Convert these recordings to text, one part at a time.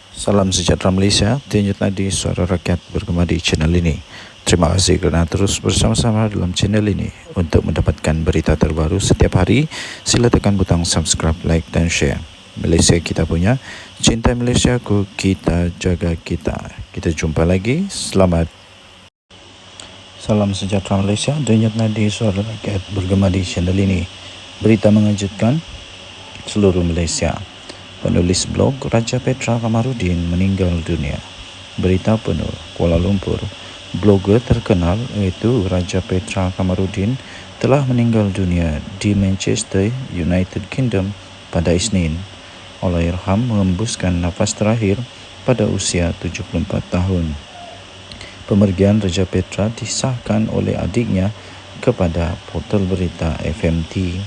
Salam sejahtera Malaysia, Denyut Nadi Suara Rakyat bergema di channel ini. Terima kasih kerana terus bersama-sama dalam channel ini. Untuk mendapatkan berita terbaru setiap hari, sila tekan butang subscribe, like dan share. Malaysia kita punya, cinta Malaysiaku, kita jaga kita. Kita jumpa lagi, selamat. Salam sejahtera Malaysia, Denyut Nadi Suara Rakyat bergema di channel ini. Berita mengejutkan seluruh Malaysia. Penulis blog Raja Petra Kamarudin meninggal dunia. Berita penuh Kuala Lumpur. Blogger terkenal iaitu Raja Petra Kamarudin telah meninggal dunia di Manchester, United Kingdom pada Isnin. Allahyarham mengembuskan nafas terakhir pada usia 74 tahun. Pemergian Raja Petra disahkan oleh adiknya kepada portal berita FMT.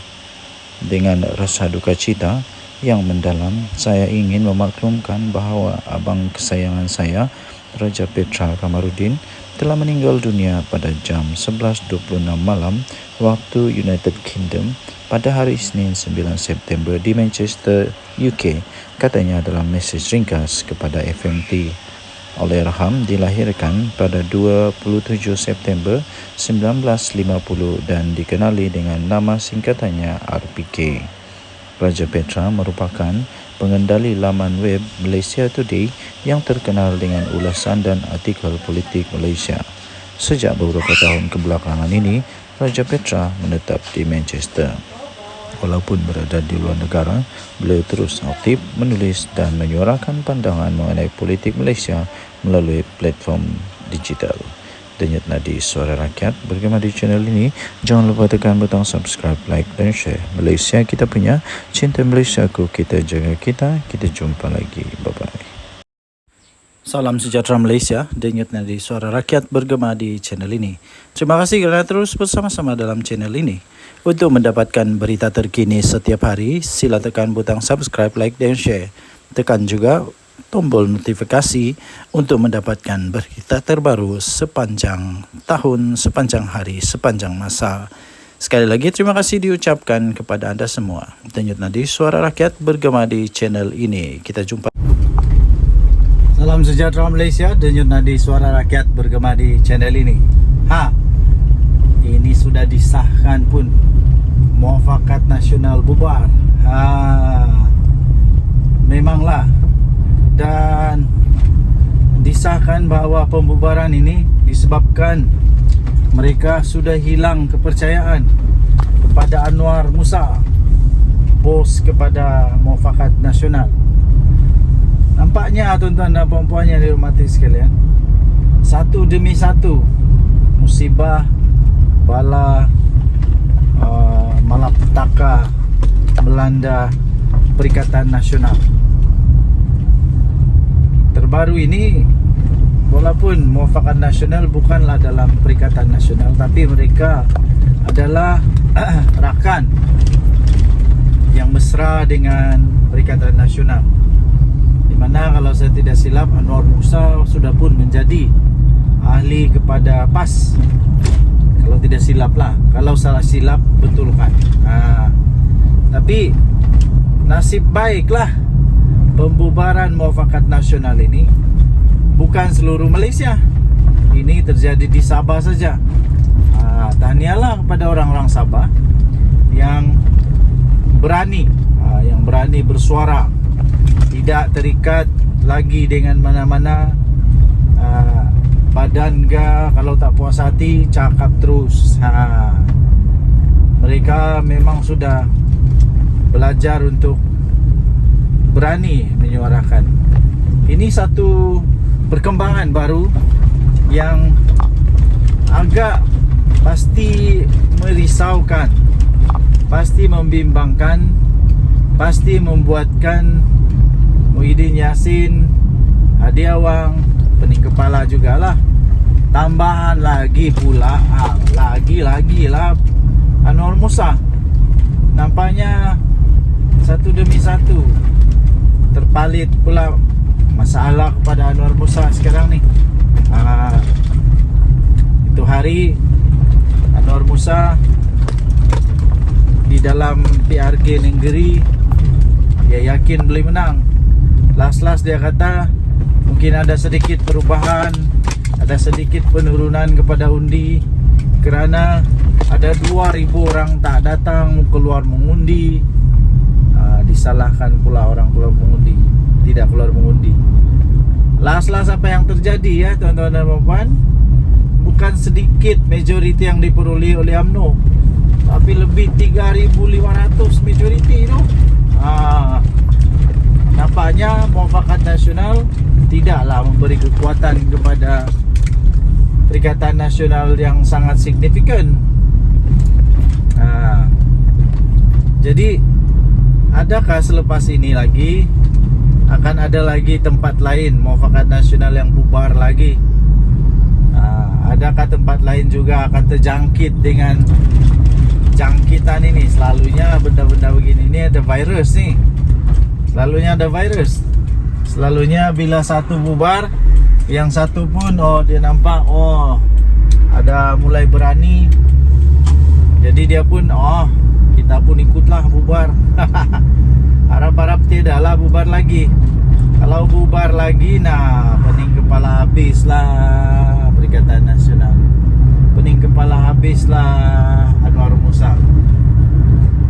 Dengan rasa duka cita yang mendalam, saya ingin memaklumkan bahawa abang kesayangan saya, Raja Petra Kamarudin, telah meninggal dunia pada jam 11.26 malam waktu United Kingdom pada hari Isnin 9 September di Manchester, UK, katanya dalam mesej ringkas kepada FMT. Allahyarham dilahirkan pada 27 September 1950 dan dikenali dengan nama singkatannya RPK. Raja Petra merupakan pengendali laman web Malaysia Today yang terkenal dengan ulasan dan artikel politik Malaysia. Sejak beberapa tahun kebelakangan ini, Raja Petra menetap di Manchester. Walaupun berada di luar negara, beliau terus aktif menulis dan menyuarakan pandangan mengenai politik Malaysia melalui platform digital. Denyut Nadi Suara Rakyat bergema di channel ini. Jangan lupa tekan butang subscribe, like dan share. Malaysia kita punya, cinta Malaysiaku, kita jaga kita. Kita jumpa lagi. Bye-bye. Salam sejahtera Malaysia, Denyut Nadi Suara Rakyat bergema di channel ini. Terima kasih kerana terus bersama-sama dalam channel ini. Untuk mendapatkan berita terkini setiap hari, sila tekan butang subscribe, like dan share. Tekan juga tombol notifikasi untuk mendapatkan berita terbaru sepanjang tahun, sepanjang hari, sepanjang masa. Sekali lagi terima kasih diucapkan kepada anda semua. Denyut Nadi Suara Rakyat bergema di channel ini. Kita jumpa. Salam sejahtera Malaysia, Denyut Nadi Suara Rakyat bergema di channel ini. Ini sudah disahkan pun, Muafakat Nasional bubar. Memanglah. Dan disahkan bahawa pembubaran ini disebabkan mereka sudah hilang kepercayaan kepada Anwar Musa, bos kepada Muafakat Nasional. Nampaknya tuan-tuan dan puan-puan yang dihormati sekalian, satu demi satu musibah, bala, malapetaka melanda Perikatan Nasional. Terbaru ini, walaupun Muafakat Nasional bukanlah dalam Perikatan Nasional, tapi mereka adalah rakan yang mesra dengan Perikatan Nasional, di mana kalau saya tidak silap Anwar Musa sudah pun menjadi ahli kepada PAS. Kalau tidak silap lah, kalau salah silap betulkan. Tapi nasib baiklah pembubaran Muafakat Nasional ini bukan seluruh Malaysia. Ini terjadi di Sabah saja. Tahniahlah kepada orang-orang Sabah yang berani, bersuara, tidak terikat lagi dengan mana-mana badan ke. Kalau tak puas hati, cakap terus. Mereka memang sudah belajar untuk berani menyuarakan. Ini satu perkembangan baru yang agak pasti merisaukan, pasti membimbangkan, pasti membuatkan Muhyiddin Yassin, Hadi Awang, pening kepala jugalah. Tambahan lagi pula, lagi lah Anwar Musa. Nampaknya satu demi satu terpalit pula masalah kepada Anwar Musa sekarang ni. Itu hari Anwar Musa di dalam PRG negeri, dia yakin boleh menang. Last dia kata mungkin ada sedikit perubahan, ada sedikit penurunan kepada undi kerana ada 2,000 orang tak datang keluar mengundi. Disalahkan pula orang keluar mengundi, tidak keluar mengundi. Last apa yang terjadi ya tuan-tuan dan puan, bukan sedikit majoriti yang diperoleh oleh UMNO, tapi lebih 3,500 majoriti tu. Nampaknya Muafakat Nasional tidaklah memberi kekuatan kepada Perikatan Nasional yang sangat signifikan. Jadi adakah selepas ini lagi akan ada lagi tempat lain Muafakat Nasional yang bubar lagi? Adakah tempat lain juga akan terjangkit dengan jangkitan ini? Selalunya benda-benda begini ni ada virus ni. Selalunya ada virus. Selalunya bila satu bubar, yang satu pun dia nampak ada mulai berani. Jadi dia pun kita pun ikutlah bubar. Harap-harap tidaklah bubar lagi. Kalau bubar lagi, pening kepala habislah Perikatan Nasional. Pening kepala habislah Anwar Musa.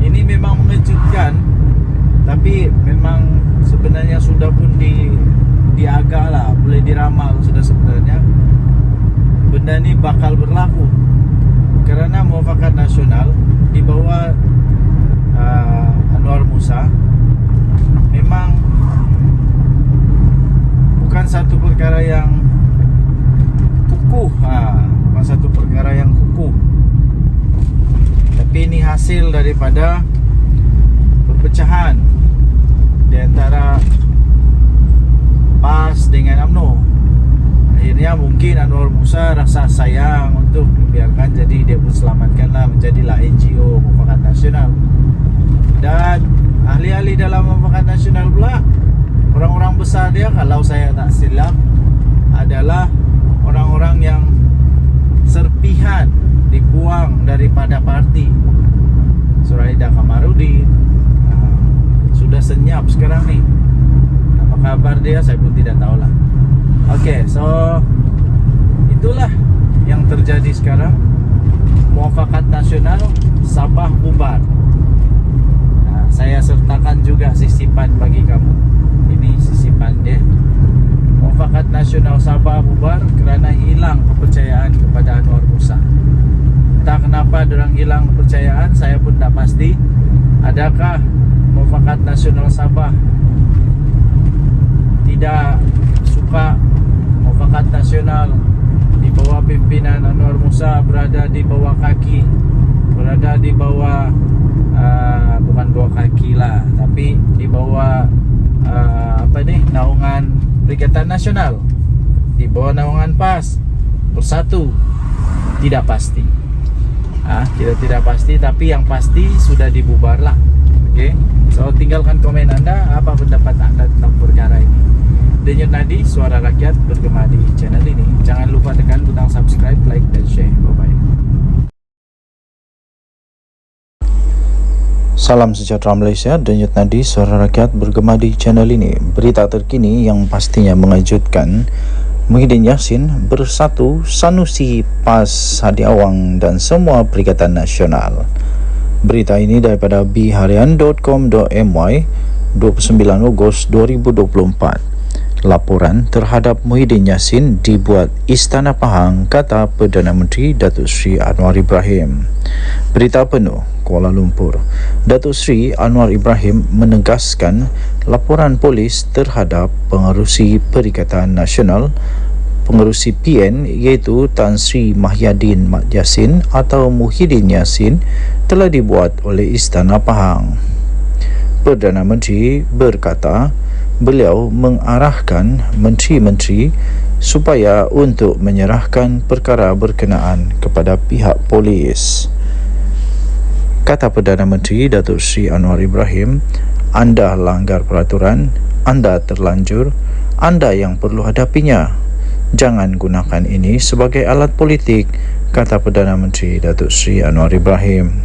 Ini memang mengejutkan, tapi memang sebenarnya sudah pun diagak lah, boleh diramal sudah sebenarnya benda ni bakal berlaku. Kerana Muafakat Nasional di bawah Anwar Musa memang bukan satu perkara yang kukuh, bukan satu perkara yang kukuh, tapi ini hasil daripada perpecahan di antara PAS dengan UMNO. Akhirnya mungkin Anwar Musa rasa sayang untuk membiarkan, jadi dia pun selamatkanlah, menjadilah NGO Muafakat Nasional. Dan ahli-ahli dalam Muafakat Nasional pula, orang-orang besar dia, kalau saya tak silap, adalah orang-orang yang serpihan dibuang daripada parti. Suraida Kamarudin sudah senyap sekarang ni. Apa kabar dia saya pun tidak tahulah. Okey, so itulah yang terjadi sekarang. Muafakat Nasional Sabah bubar. Saya sertakan juga sisipan bagi kamu. Ini sisipan dia. Muafakat Nasional Sabah bubar kerana hilang kepercayaan kepada Anwar Musa. Entah kenapa dorang hilang kepercayaan, saya pun tak pasti. Adakah Muafakat Nasional Sabah tidak suka Muafakat Nasional di bawah pimpinan Anwar Musa berada di bawah kaki, berada di bawah bukan bawah kaki lah, tapi di bawah naungan Perikatan Nasional, di bawah naungan PAS Bersatu? Tidak pasti. Tidak pasti, tapi yang pasti sudah dibubar lah. Okey, so tinggalkan komen anda, apa pendapat anda tentang perkara ini. Denyut Nadi, suara rakyat bergema di channel ini. Jangan lupa tekan butang subscribe, like dan share. Bye bye. Salam sejahtera Malaysia, Denyut Nadi, suara rakyat bergema di channel ini. Berita terkini yang pastinya mengejutkan. Muhyiddin Yassin bersatu, Sanusi, PAS, Hadi Awang dan semua Perikatan Nasional. Berita ini daripada biharian.com.my 29 Ogos 2024. Laporan terhadap Muhyiddin Yassin dibuat Istana Pahang, kata Perdana Menteri Datuk Seri Anwar Ibrahim. Berita penuh, Kuala Lumpur. Datuk Seri Anwar Ibrahim menegaskan laporan polis terhadap pengerusi Perikatan Nasional, pengerusi PN iaitu Tan Sri Mahyadin Mat Yassin atau Muhyiddin Yassin telah dibuat oleh Istana Pahang. Perdana Menteri berkata beliau mengarahkan menteri-menteri supaya untuk menyerahkan perkara berkenaan kepada pihak polis. Kata Perdana Menteri Datuk Seri Anwar Ibrahim, anda langgar peraturan, anda terlanjur, anda yang perlu hadapinya. Jangan gunakan ini sebagai alat politik, kata Perdana Menteri Datuk Seri Anwar Ibrahim.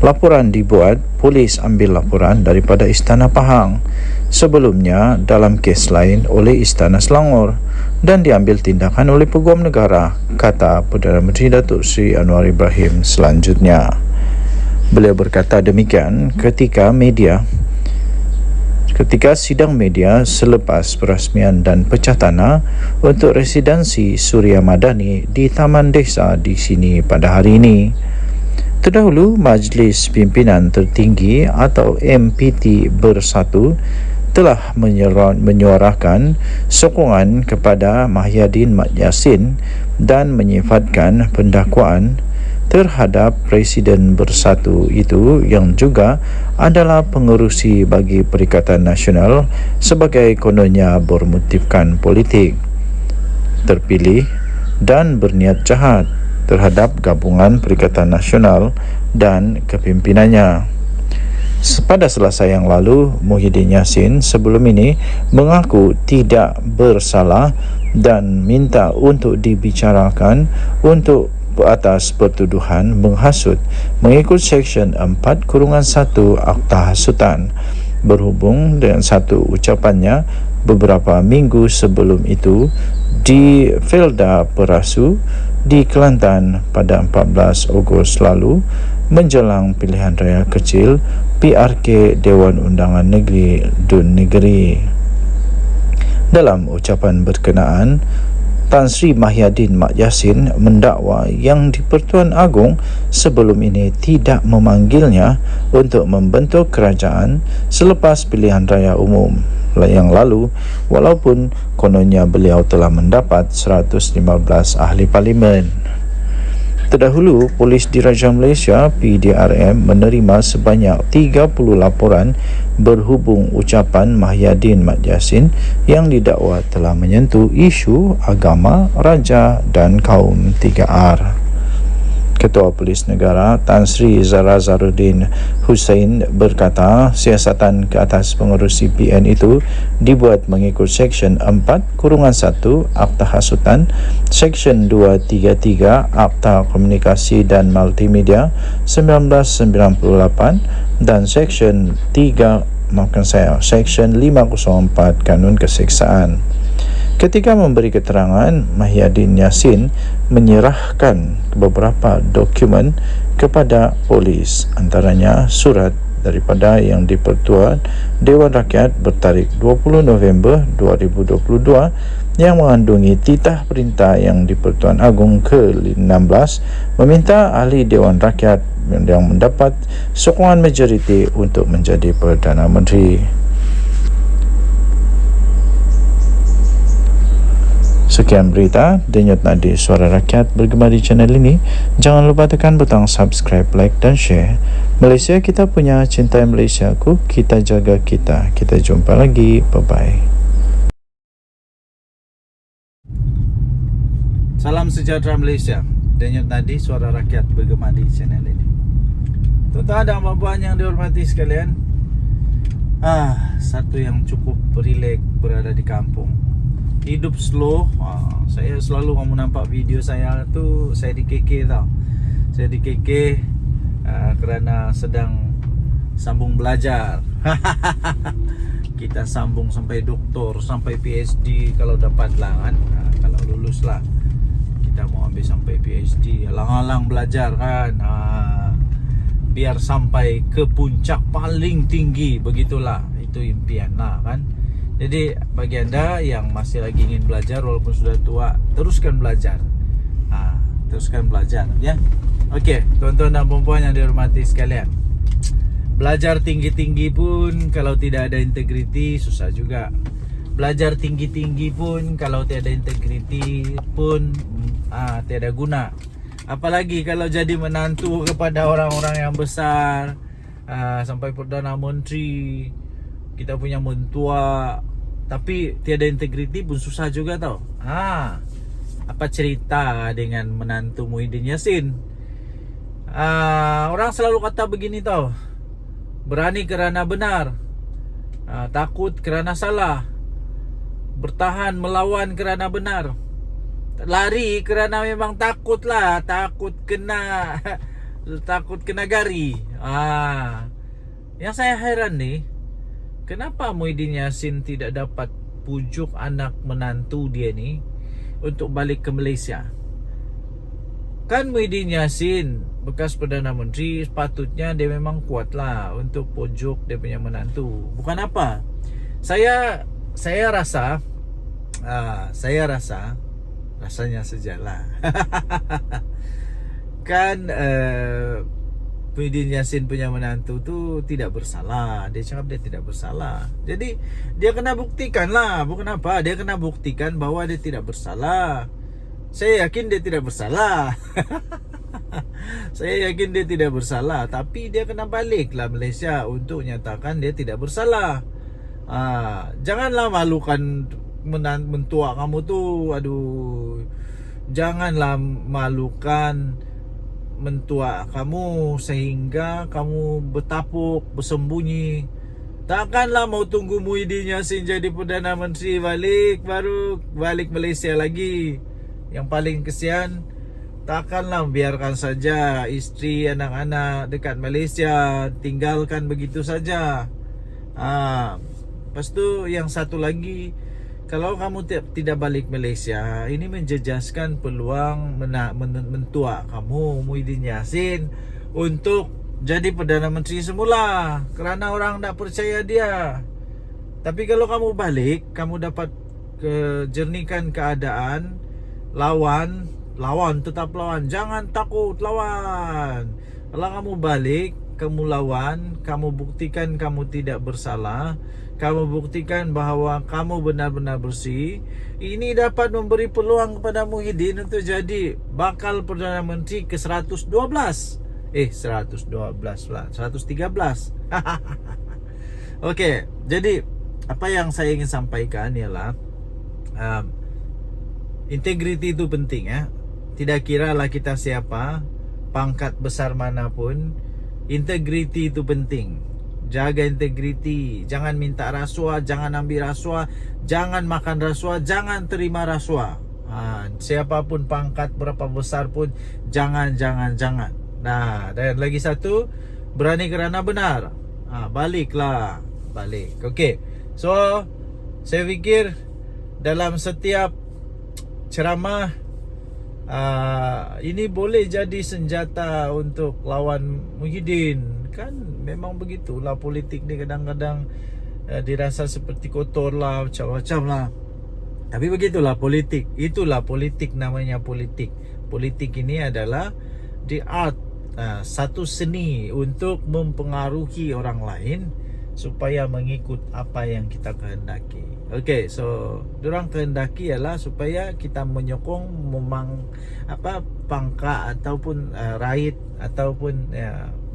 Laporan dibuat, polis ambil laporan daripada Istana Pahang. Sebelumnya dalam kes lain oleh Istana Selangor dan diambil tindakan oleh Peguam Negara, kata Perdana Menteri Datuk Seri Anwar Ibrahim selanjutnya. Beliau berkata demikian ketika sidang media selepas perasmian dan pecah tanah untuk residensi Suria Madani di Taman Desa di sini pada hari ini. Terdahulu, Majlis Pimpinan Tertinggi atau MPT Bersatu telah menyuarakan sokongan kepada Mahyadin Mat Yassin dan menyifatkan pendakwaan terhadap Presiden Bersatu itu yang juga adalah pengerusi bagi Perikatan Nasional sebagai kononnya bermotifkan politik, terpilih dan berniat jahat terhadap gabungan Perikatan Nasional dan kepimpinannya. Pada Selasa yang lalu, Muhyiddin Yassin sebelum ini mengaku tidak bersalah dan minta untuk dibicarakan untuk atas pertuduhan menghasut mengikut Seksyen 4-1 Akta Hasutan. Berhubung dengan satu ucapannya beberapa minggu sebelum itu di Felda Perasu di Kelantan pada 14 Ogos lalu menjelang pilihan raya kecil PRK Dewan Undangan Negeri Dun Negeri. Dalam ucapan berkenaan, Tan Sri Mahyadin Mat Yassin mendakwa yang di-Pertuan Agong sebelum ini tidak memanggilnya untuk membentuk kerajaan selepas pilihan raya umum yang lalu, walaupun kononnya beliau telah mendapat 115 ahli parlimen. Terdahulu, Polis Diraja Malaysia PDRM menerima sebanyak 30 laporan berhubung ucapan Mahyadin Mat Yassin yang didakwa telah menyentuh isu agama, raja dan kaum 3R. Ketua Polis Negara Tan Sri Zara Zaruddin Hussein berkata siasatan ke atas pengerusi PN itu dibuat mengikut Seksyen 4-1 Akta Hasutan, Seksyen 233 Akta Komunikasi dan Multimedia 1998 dan Seksyen 504 Kanun Keseksaan. Ketika memberi keterangan, Mahyadin Yassin menyerahkan beberapa dokumen kepada polis, antaranya surat daripada Yang di-Pertuan Dewan Rakyat bertarikh 20 November 2022 yang mengandungi titah perintah Yang di-Pertuan Agong ke-16 meminta ahli Dewan Rakyat yang mendapat sokongan majoriti untuk menjadi Perdana Menteri. Sekian berita, denyut nadi Suara Rakyat bergema di channel ini. Jangan lupa tekan butang subscribe, like dan share. Malaysia kita punya, cintai Malaysia ku, kita jaga kita. Kita jumpa lagi, bye-bye. Salam sejahtera Malaysia. Denyut nadi Suara Rakyat bergema di channel ini. Tuan-tuan dan puan yang dihormati sekalian, satu yang cukup rileks berada di kampung. Hidup slow. Saya selalu kamu nampak video saya tu, saya di KK tau. Saya di KK kerana sedang sambung belajar. Kita sambung sampai doktor, sampai PhD kalau dapat lah kan. Kalau lulus lah kita mau ambil sampai PhD. Alang-alang belajar kan. Biar sampai ke puncak paling tinggi, begitulah. Itu impian lah kan. Jadi bagi anda yang masih lagi ingin belajar walaupun sudah tua, teruskan belajar. Teruskan belajar ya. Okey, tuan-tuan dan puan-puan yang dihormati sekalian. Belajar tinggi-tinggi pun kalau tidak ada integriti susah juga. Belajar tinggi-tinggi pun kalau tiada integriti pun tiada guna. Apalagi kalau jadi menantu kepada orang-orang yang besar, sampai Perdana Menteri, kita punya mentua, tapi tiada integriti pun susah juga tau. Apa cerita dengan menantu Muhyiddin Yassin? Orang selalu kata begini tau, berani kerana benar, takut kerana salah, bertahan melawan kerana benar, lari kerana memang takut lah, takut kena takut kena gari. Yang saya heran nih, kenapa Muhyiddin Yassin tidak dapat pujuk anak menantu dia nih untuk balik ke Malaysia? Kan Muhyiddin Yassin bekas Perdana Menteri, sepatutnya dia memang kuat lah untuk pujuk dia punya menantu. Bukan apa, saya rasa rasanya sajalah. Kan Muhyiddin Yassin punya menantu tu tidak bersalah. Dia cakap dia tidak bersalah. Jadi dia kena buktikan lah. Bukan apa, dia kena buktikan bahwa dia tidak bersalah. Saya yakin dia tidak bersalah. Saya yakin dia tidak bersalah. Tapi dia kena balik lah Malaysia untuk nyatakan dia tidak bersalah. Janganlah malukan mentua kamu tu. Aduh, janganlah malukan mentua kamu sehingga kamu bertapuk, bersembunyi. Takkanlah mau tunggu Muhyiddin Yassin jadi Perdana Menteri baru balik Malaysia lagi. Yang paling kesian, takkanlah biarkan saja isteri, anak-anak dekat Malaysia, tinggalkan begitu saja. Lepas tu yang satu lagi, kalau kamu tidak balik Malaysia, ini menjejaskan peluang mentua kamu Muhyiddin Yassin untuk jadi Perdana Menteri semula, kerana orang tak percaya dia. Tapi kalau kamu balik, kamu dapat jernihkan keadaan. Lawan, tetap lawan. Jangan takut, lawan. Kalau kamu balik, kamu lawan, kamu buktikan kamu tidak bersalah, kamu buktikan bahawa kamu benar-benar bersih. Ini dapat memberi peluang kepada Muhyiddin untuk jadi bakal Perdana Menteri ke 112. 112 lah, 113. Okey, jadi apa yang saya ingin sampaikan ialah integriti itu penting ya. Tidak kiralah kita siapa, pangkat besar manapun, integriti itu penting. Jaga integriti, jangan minta rasuah, jangan ambil rasuah, jangan makan rasuah, jangan terima rasuah. Siapapun pangkat berapa besar pun jangan. Nah, dan lagi satu, berani kerana benar. Balik. Okey. So, saya fikir dalam setiap ceramah ini boleh jadi senjata untuk lawan Muhyiddin. Kan memang begitulah politik ni, kadang-kadang dirasa seperti kotor lah, macam-macam lah. Tapi begitulah politik. Itulah politik, namanya politik. Politik ini adalah the art, satu seni untuk mempengaruhi orang lain supaya mengikut apa yang kita kehendaki. Okey, so dorang kehendaki ialah supaya kita menyokong pangkat ataupun raid ataupun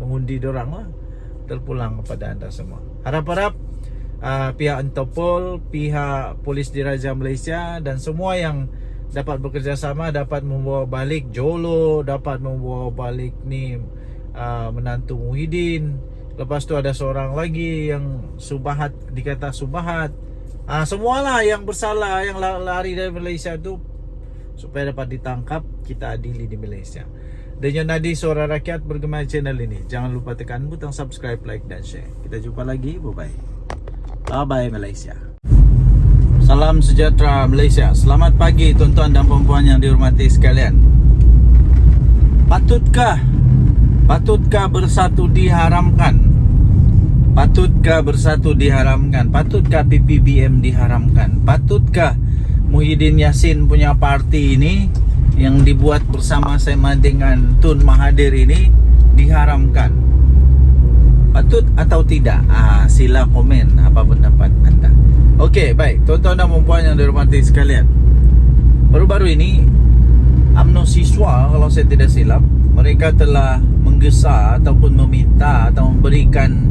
mengundi dorang lah. Terpulang kepada anda semua. Harap-harap pihak Interpol, pihak Polis Diraja Malaysia dan semua yang dapat bekerjasama dapat membawa balik Jolo, dapat membawa balik ni menantu Muhyiddin. Lepas tu ada seorang lagi yang Subahat, dikata Subahat. Semualah yang bersalah, yang lari dari Malaysia tu, supaya dapat ditangkap, kita adili di Malaysia. Dengan nadi Suara Rakyat bergema channel ini. Jangan lupa tekan butang subscribe, like dan share. Kita jumpa lagi. Bye-bye. Bye-bye Malaysia. Salam sejahtera Malaysia. Selamat pagi tuan-tuan dan puan-puan yang dihormati sekalian. Patutkah bersatu diharamkan? Patutkah bersatu diharamkan? Patutkah PPBM diharamkan? Patutkah Muhyiddin Yassin punya parti ini yang dibuat bersama-sama dengan Tun Mahathir ini diharamkan? Patut atau tidak? Sila komen apa pendapat anda. Okey, baik tuan-tuan dan puan-puan yang dihormati sekalian. Baru-baru ini UMNO siswa, kalau saya tidak silap, mereka telah menggesa ataupun meminta atau memberikan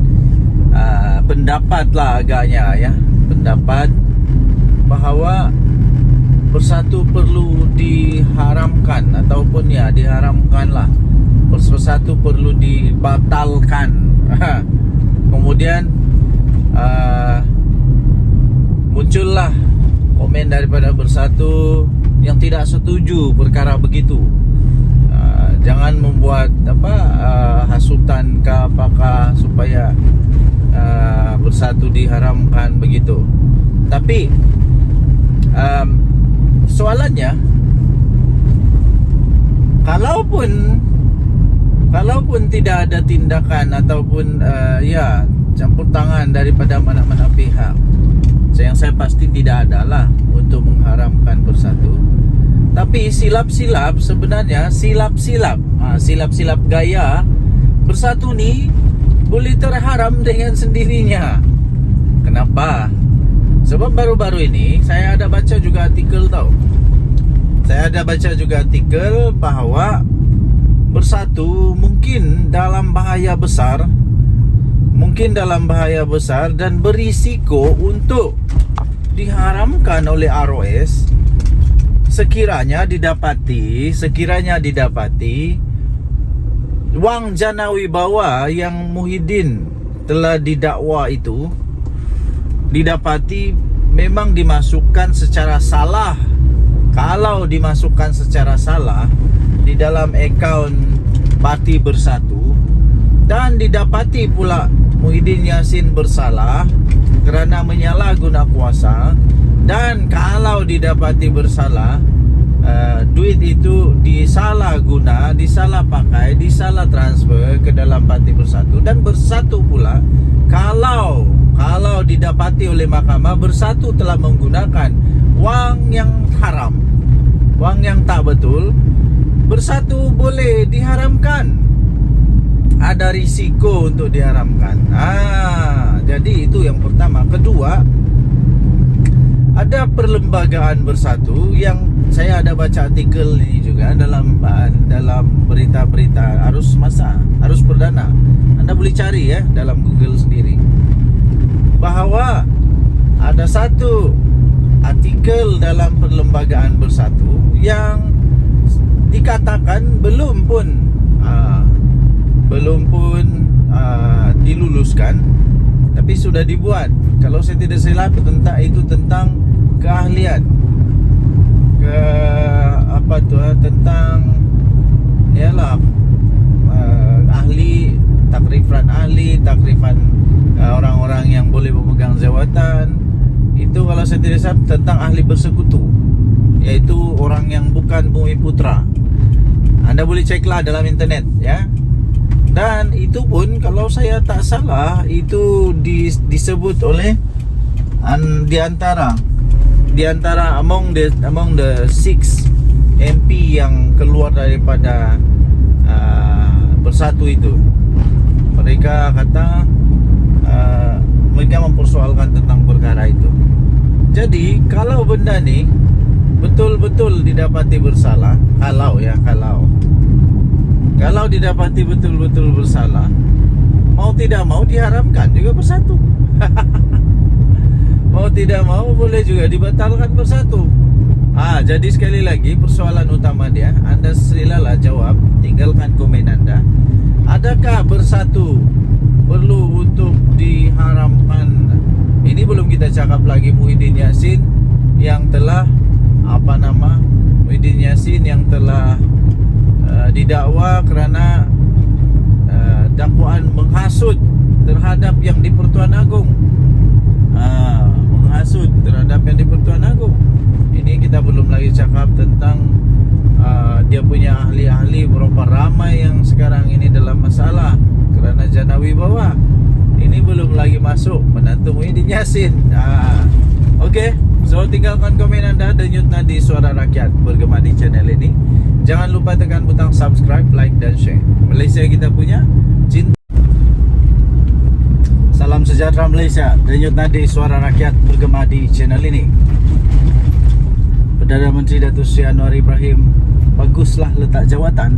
pendapat lah agaknya ya, pendapat bahawa bersatu perlu diharamkan ataupun diharamkan lah, bersatu perlu dibatalkan. Kemudian muncullah komen daripada Bersatu yang tidak setuju perkara begitu. Jangan membuat hasutan ke apakah supaya bersatu diharamkan begitu. Tapi soalannya, kalaupun tidak ada tindakan ataupun campur tangan daripada mana-mana pihak, yang saya pasti tidak adalah untuk mengharamkan bersatu. Tapi silap-silap gaya bersatu ni boleh terharam dengan sendirinya. Kenapa? Sebab baru-baru ini saya ada baca juga artikel bahawa bersatu mungkin dalam bahaya besar dan berisiko untuk diharamkan oleh ROS sekiranya didapati wang jana wibawa yang Muhyiddin telah didakwa itu didapati memang dimasukkan secara salah. Kalau dimasukkan secara salah di dalam akaun Parti Bersatu dan didapati pula Muhyiddin Yassin bersalah kerana menyalahguna kuasa, dan kalau didapati bersalah, duit itu disalah pakai, disalah transfer ke dalam Parti Bersatu, dan Bersatu pula kalau didapati oleh mahkamah Bersatu telah menggunakan wang yang haram, wang yang tak betul, Bersatu boleh diharamkan. Ada risiko untuk diharamkan. Jadi itu yang pertama. Kedua, ada perlembagaan Bersatu yang saya ada baca artikel ini juga dalam berita-berita arus perdana. Anda boleh cari dalam Google sendiri, bahawa ada satu artikel dalam perlembagaan Bersatu yang dikatakan belum pun diluluskan, tapi sudah dibuat. Kalau saya tidak silap tentang keahlian tentang takrifan orang-orang yang boleh memegang jawatan. Itu kalau saya tidak salah tentang ahli bersekutu, yaitu orang yang bukan Bumi Putra. Anda boleh ceklah dalam internet Dan itu pun kalau saya tak salah itu disebut oleh di antara among the 6 MP yang keluar daripada Bersatu itu. Mereka kata mereka mempersoalkan tentang perkara itu. Jadi kalau benda ni betul-betul didapati bersalah, kalau didapati betul-betul bersalah, mau tidak mau diharamkan juga Bersatu. Mau tidak mau boleh juga dibatalkan Bersatu. Jadi sekali lagi persoalan utama dia, Anda silalah jawab, tinggalkan komen Anda. Adakah Bersatu perlu untuk diharamkan? Ini belum kita cakap lagi Muhyiddin Yassin yang telah didakwa kerana dakwaan menghasut terhadap yang di Pertuan Agong. Ini kita belum lagi cakap tentang dia punya ahli-ahli, berapa ramai yang sekarang ini dalam masalah kerana jana wibawa. Ini belum lagi masuk menantu Muhyiddin Yassin. Okey, so tinggalkan komen anda, denyut nadi suara rakyat bergema di channel ini. Jangan lupa tekan butang subscribe, like dan share. Malaysia kita punya, cinta. Salam sejahtera Malaysia, denyut nadi suara rakyat bergema di channel ini. Perdana Menteri Datuk Seri Anwar Ibrahim, baguslah letak jawatan.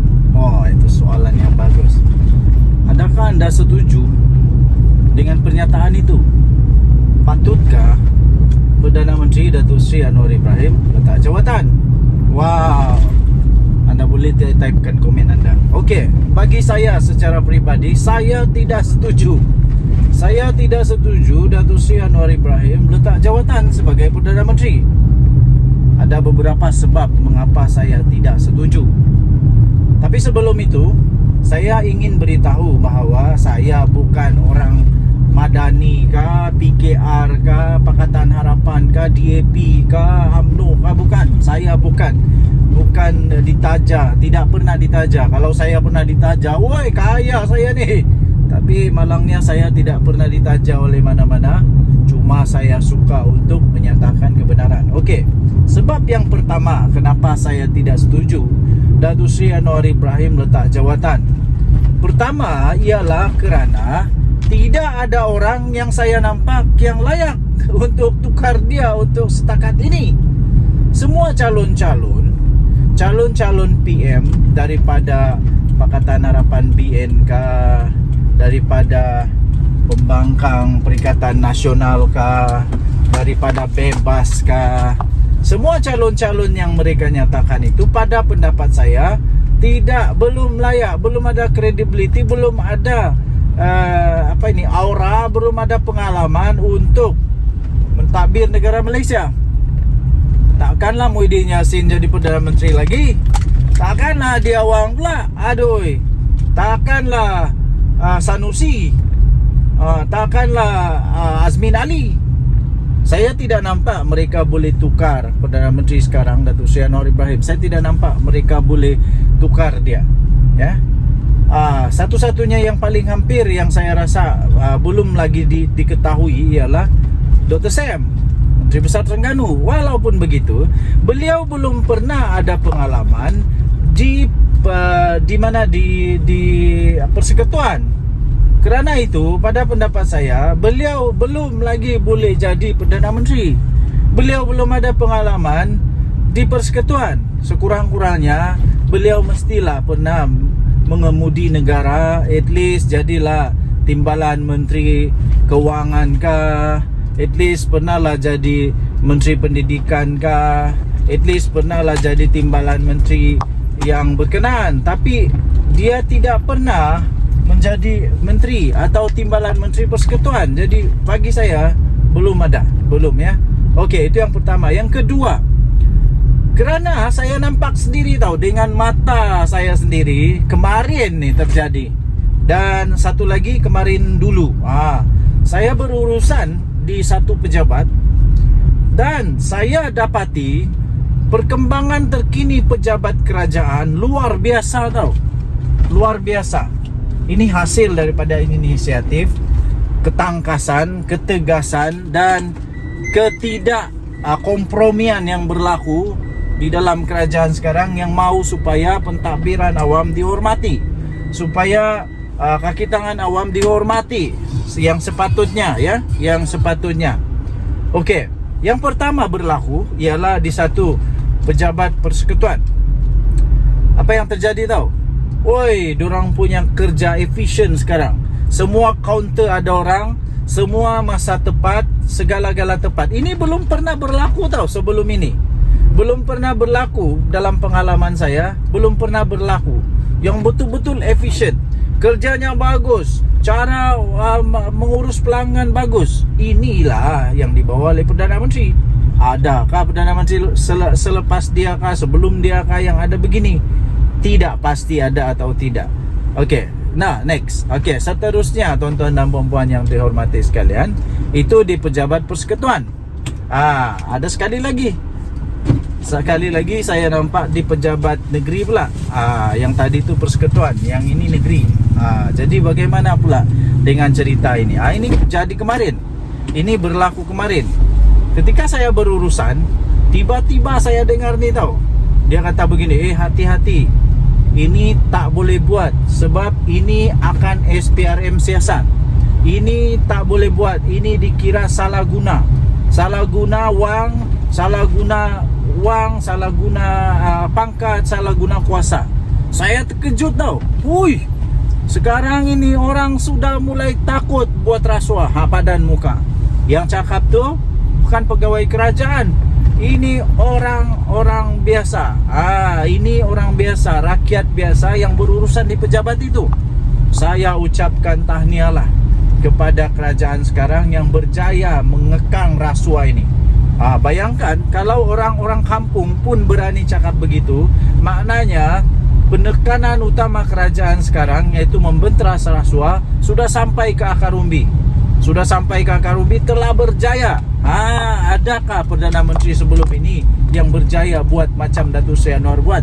Itu soalan yang bagus. Adakah anda setuju dengan pernyataan itu? Patutkah Perdana Menteri Datuk Seri Anwar Ibrahim letak jawatan? Anda boleh typekan komen anda. Okey, bagi saya secara peribadi, saya tidak setuju. Saya tidak setuju Datuk Seri Anwar Ibrahim letak jawatan sebagai Perdana Menteri. Ada beberapa sebab mengapa saya tidak setuju. Tapi sebelum itu, saya ingin beritahu bahawa saya bukan orang Madani kah, PKR kah, Pakatan Harapan kah, DAP kah, UMNO kah, bukan. Saya bukan ditaja, tidak pernah ditaja. Kalau saya pernah ditaja, woi kaya saya nih. Tapi malangnya saya tidak pernah ditaja oleh mana-mana. Cuma saya suka untuk menyatakan kebenaran. Okey, sebab yang pertama kenapa saya tidak setuju Datuk Seri Anwar Ibrahim letak jawatan. Pertama ialah kerana tidak ada orang yang saya nampak yang layak untuk tukar dia untuk setakat ini. Semua calon-calon PM daripada Pakatan Harapan BN kah, daripada Pembangkang Perikatan Nasional kah, daripada Bebas kah, semua calon-calon yang mereka nyatakan itu pada pendapat saya belum layak, belum ada credibility, belum ada aura, belum ada pengalaman untuk mentadbir negara Malaysia. Takkanlah Muhyiddin Yassin jadi Perdana Menteri lagi. Takkanlah dia awang pula. Aduh. Takkanlah Sanusi. Takkanlah Azmin Ali. Saya tidak nampak mereka boleh tukar Perdana Menteri sekarang, Datuk Seri Anwar Ibrahim. Saya tidak nampak mereka boleh tukar dia. Ya. Satu-satunya yang paling hampir yang saya rasa belum lagi diketahui ialah Dr. Sam, Menteri Besar Terengganu. Walaupun begitu, beliau belum pernah ada pengalaman di persekutuan. Kerana itu, pada pendapat saya, beliau belum lagi boleh jadi Perdana Menteri. Beliau belum ada pengalaman di persekutuan. Sekurang-kurangnya beliau mestilah pernah mengemudi negara, at least jadilah timbalan Menteri Kewangan kah, at least pernahlah jadi Menteri Pendidikan kah, at least pernahlah jadi timbalan Menteri yang berkenaan. Tapi dia tidak pernah menjadi Menteri atau timbalan Menteri Persekutuan. Jadi bagi saya belum ada, belum ya. Okey, itu yang pertama. Yang kedua, kerana saya nampak sendiri tahu dengan mata saya sendiri kemarin ni terjadi. Dan satu lagi kemarin dulu. Saya berurusan di satu pejabat dan saya dapati perkembangan terkini pejabat kerajaan luar biasa tahu. Luar biasa. Ini hasil daripada inisiatif, ketangkasan, ketegasan dan kompromian yang berlaku di dalam kerajaan sekarang yang mahu supaya pentadbiran awam dihormati, supaya kaki tangan awam dihormati yang sepatutnya ya, yang sepatutnya. Okey, yang pertama berlaku ialah di satu pejabat persekutuan. Apa yang terjadi tahu? Woi, dorang punya kerja efisien sekarang. Semua kaunter ada orang, semua masa tepat, segala-gala tepat. Ini belum pernah berlaku tahu sebelum ini. Belum pernah berlaku dalam pengalaman saya, belum pernah berlaku yang betul-betul efisien. Kerjanya bagus, cara mengurus pelanggan bagus. Inilah yang dibawa oleh Perdana Menteri. Adakah Perdana Menteri selepas dia kah, sebelum dia kah yang ada begini? Tidak pasti ada atau tidak. Okey, nah next. Okey, seterusnya tuan-tuan dan puan-puan yang dihormati sekalian, itu di pejabat persekutuan. Ada sekali lagi saya nampak di pejabat negeri pula. Yang tadi tu persekutuan, yang ini negeri. Jadi bagaimana pula dengan cerita ini? Ini jadi kemarin. Ini berlaku kemarin. Ketika saya berurusan, tiba-tiba saya dengar ni tahu. Dia kata begini, hati-hati. Ini tak boleh buat sebab ini akan SPRM siasat. Ini tak boleh buat, ini dikira salah guna. Salah guna wang, salah guna pangkat, salah guna kuasa. Saya terkejut tau. Hui, sekarang ini orang sudah mulai takut buat rasuah padan muka. Yang cakap tu bukan pegawai kerajaan. Ini orang-orang biasa. Ini orang biasa, rakyat biasa yang berurusan di pejabat itu. Saya ucapkan tahniahlah kepada kerajaan sekarang yang berjaya mengekang rasuah ini. Bayangkan kalau orang-orang kampung pun berani cakap begitu, maknanya penekanan utama kerajaan sekarang yaitu membenteras rasuah sudah sampai ke akar umbi. Sudah sampai ke akar umbi, telah berjaya. Adakah Perdana Menteri sebelum ini yang berjaya buat macam Datuk Seri Anwar buat?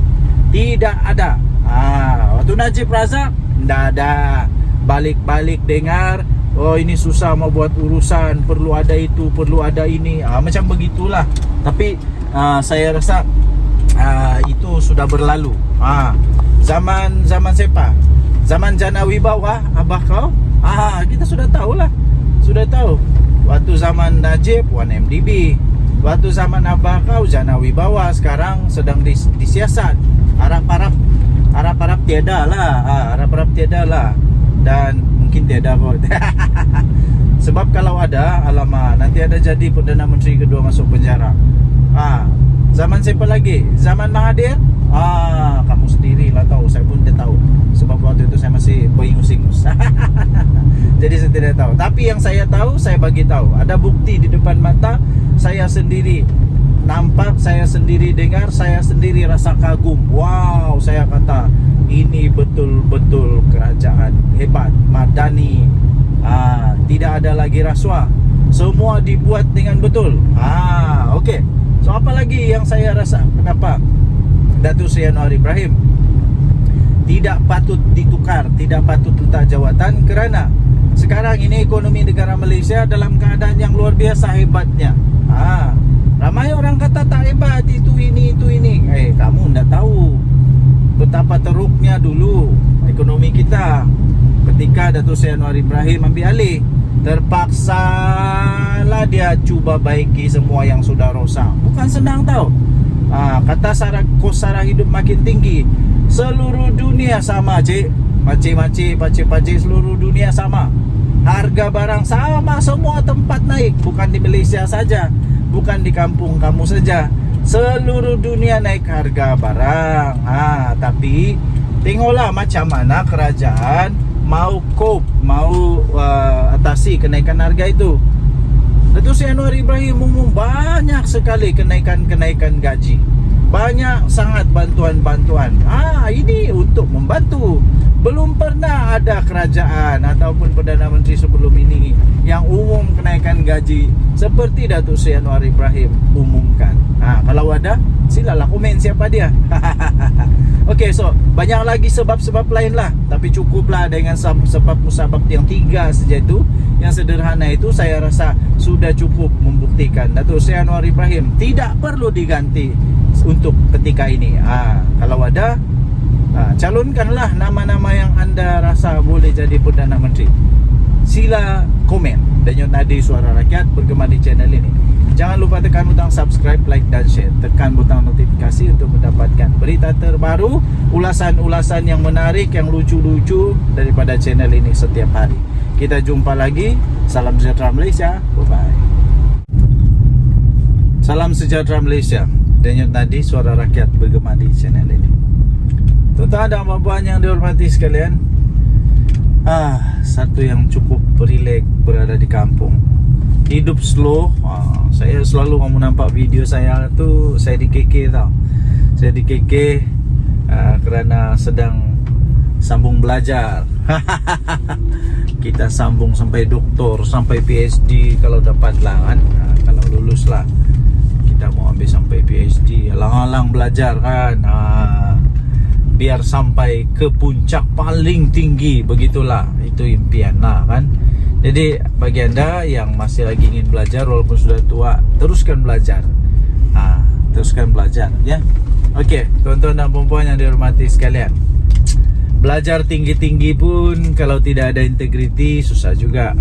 Tidak ada. Waktu Najib Razak, tidak ada. Balik-balik dengar, oh ini susah mau buat urusan, perlu ada itu, perlu ada ini, macam begitulah. Tapi saya rasa itu sudah berlalu. Zaman siapa? Zaman Jana Wibawa, abah kau? Kita sudah tahu lah. Sudah tahu. Waktu zaman Najib 1MDB, waktu zaman abah kau Jana Wibawa, sekarang sedang disiasat. Harap-harap tiada lah. Harap-harap tiada lah. Dan mungkin tiada kot. Sebab kalau ada, alamak, nanti ada jadi Perdana Menteri kedua masuk penjara. Zaman siapa lagi? Zaman Mahathir? Kamu sendiri lah tahu. Saya pun tidak tahu. Sebab waktu itu saya masih beringus-ingus. Jadi saya tidak tahu. Tapi yang saya tahu, saya bagi tahu. Ada bukti di depan mata. Saya sendiri nampak, saya sendiri dengar, saya sendiri rasa kagum. Wow, saya kata ini betul-betul kerajaan hebat, madani. Tidak ada lagi rasuah. Semua dibuat dengan betul. Okey. So apa lagi yang saya rasa kenapa Datuk Seri Anwar Ibrahim tidak patut ditukar, tidak patut letak jawatan, kerana sekarang ini ekonomi negara Malaysia dalam keadaan yang luar biasa hebatnya. Ramai orang kata tak hebat, itu ini. Kamu tidak tahu betapa teruknya dulu ekonomi kita ketika Datuk Seri Anwar Ibrahim ambil alih. Terpaksalah dia cuba baiki semua yang sudah rosak. Bukan senang tau. Kata kos sara hidup makin tinggi. Seluruh dunia sama, cik. Pakcik-pakcik, seluruh dunia sama. Harga barang sama, semua tempat naik. Bukan di Malaysia saja, bukan di kampung kamu saja. Seluruh dunia naik harga barang. Tapi tengoklah macam mana kerajaan mau cope, mau atasi kenaikan harga itu. Datuk Seri Anwar Ibrahim umum banyak sekali kenaikan gaji. Banyak sangat bantuan-bantuan. Ini untuk membantu. Belum pernah ada kerajaan ataupun Perdana Menteri sebelum ini yang umum kenaikan gaji seperti Datuk Seri Anwar Ibrahim umumkan. Kalau ada, silalah komen siapa dia. Okey, so banyak lagi sebab-sebab lain lah. Tapi cukuplah dengan sebab-sebab yang 3 saja itu. Yang sederhana itu saya rasa sudah cukup membuktikan Datuk Seri Anwar Ibrahim tidak perlu diganti untuk ketika ini. Kalau ada, calonkanlah nama-nama yang anda rasa boleh jadi Perdana Menteri. Sila komen. Denyut nadi Suara Rakyat bergema di channel ini. Jangan lupa tekan butang subscribe, like dan share. Tekan butang notifikasi untuk mendapatkan berita terbaru, ulasan-ulasan yang menarik, yang lucu-lucu daripada channel ini setiap hari. Kita jumpa lagi. Salam sejahtera Malaysia. Bye-bye. Salam sejahtera Malaysia. Denyut nadi Suara Rakyat bergema di channel ini. Tuan-tuan dan puan-puan yang dihormati sekalian, satu yang cukup rileks berada di kampung. Hidup slow. Saya selalu kamu nampak video saya tu, saya di KK tau. Saya di KK kerana sedang sambung belajar. Kita sambung sampai doktor, sampai PhD kalau dapat lah kan. Kalau lulus lah, kita mau ambil sampai PhD. Alang-alang belajar kan. Biar sampai ke puncak paling tinggi. Begitulah, itu impian lah kan. Jadi bagi anda yang masih lagi ingin belajar walaupun sudah tua, teruskan belajar. Teruskan belajar ya. Okey, tuan-tuan dan puan-puan yang dihormati sekalian, belajar tinggi-tinggi pun kalau tidak ada integriti susah juga.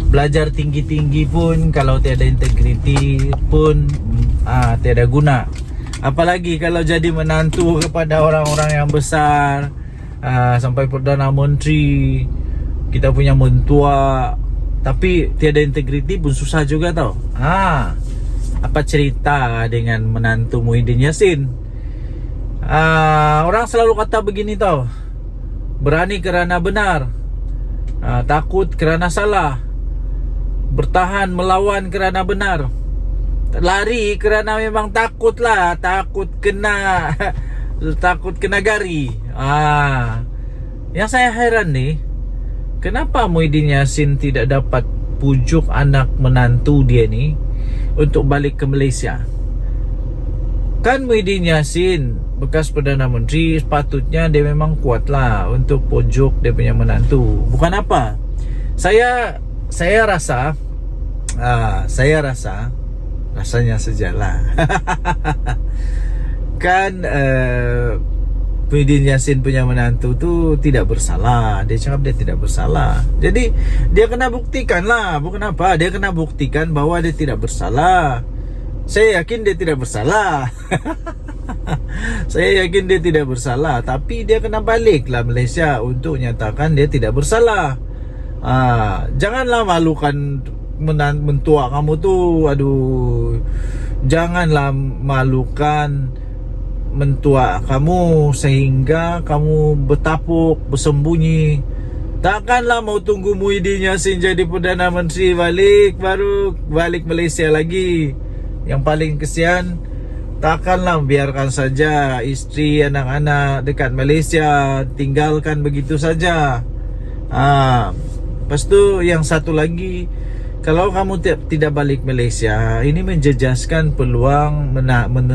Belajar tinggi-tinggi pun kalau tiada integriti pun tiada guna. Apalagi kalau jadi menantu kepada orang-orang yang besar, sampai Perdana Menteri, kita punya mentua, tapi tiada integriti pun susah juga tau. Apa cerita dengan menantu Muhyiddin Yassin? Orang selalu kata begini tau, berani kerana benar, takut kerana salah, bertahan melawan kerana benar, lari kerana memang takut lah, takut kena takut kena gari. Yang saya heran nih, kenapa Muhyiddin Yassin tidak dapat pujuk anak menantu dia nih untuk balik ke Malaysia? Kan Muhyiddin Yassin bekas Perdana Menteri, sepatutnya dia memang kuat lah untuk pujuk dia punya menantu. Bukan apa, saya rasa rasanya sajalah. Kan Muhyiddin Yassin punya menantu tu tidak bersalah. Dia cakap dia tidak bersalah. Jadi dia kena buktikan lah. Bukan apa, dia kena buktikan bahwa dia tidak bersalah. Saya yakin dia tidak bersalah. Saya yakin dia tidak bersalah. Tapi dia kena balik lah Malaysia untuk nyatakan dia tidak bersalah. Janganlah malukan mentua kamu tu. Aduh, janganlah malukan mentua kamu sehingga kamu bertapuk, bersembunyi. Takkanlah mau tunggu Muhyiddin Yassin jadi Perdana Menteri baru balik Malaysia lagi. Yang paling kesian, takkanlah biarkan saja isteri, anak-anak dekat Malaysia, tinggalkan begitu saja. Lepas tu yang satu lagi, kalau kamu tidak balik Malaysia, ini menjejaskan peluang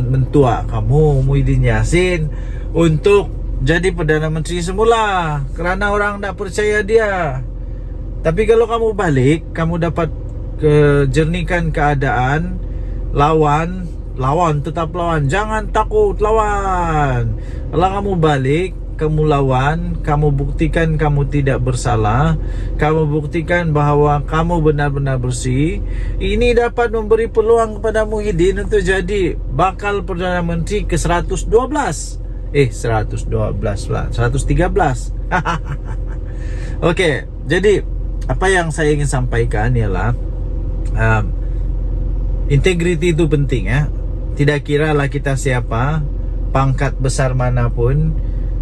mentua kamu Muhyiddin Yassin untuk jadi Perdana Menteri semula, kerana orang tak percaya dia. Tapi kalau kamu balik, kamu dapat jernihkan keadaan. Lawan, tetap lawan. Jangan takut, lawan. Kalau kamu balik, kamu lawan, kamu buktikan kamu tidak bersalah, kamu buktikan bahawa kamu benar-benar bersih. Ini dapat memberi peluang kepada Muhyiddin untuk jadi bakal Perdana Menteri ke 112. 112 lah, 113. Okey, jadi apa yang saya ingin sampaikan ialah integriti itu penting ya. Tidak kiralah kita siapa, pangkat besar manapun,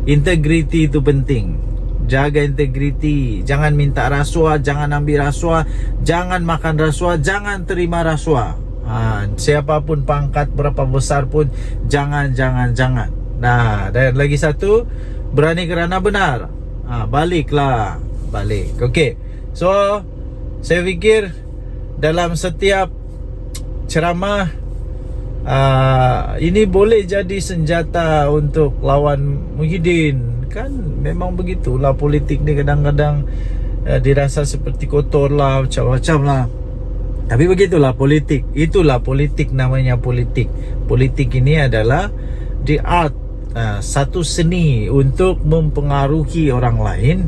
integriti itu penting. Jaga integriti, jangan minta rasuah, jangan ambil rasuah, jangan makan rasuah, jangan terima rasuah. Siapapun pangkat berapa besar pun jangan. Nah, dan lagi satu, berani kerana benar. Balik. Okey. So, saya fikir dalam setiap ceramah ini boleh jadi senjata untuk lawan Muhyiddin. Kan memang begitulah politik ni, kadang-kadang dirasa seperti kotor lah, macam-macam lah. Tapi begitulah politik. Itulah politik, namanya politik. Politik ini adalah the art, satu seni untuk mempengaruhi orang lain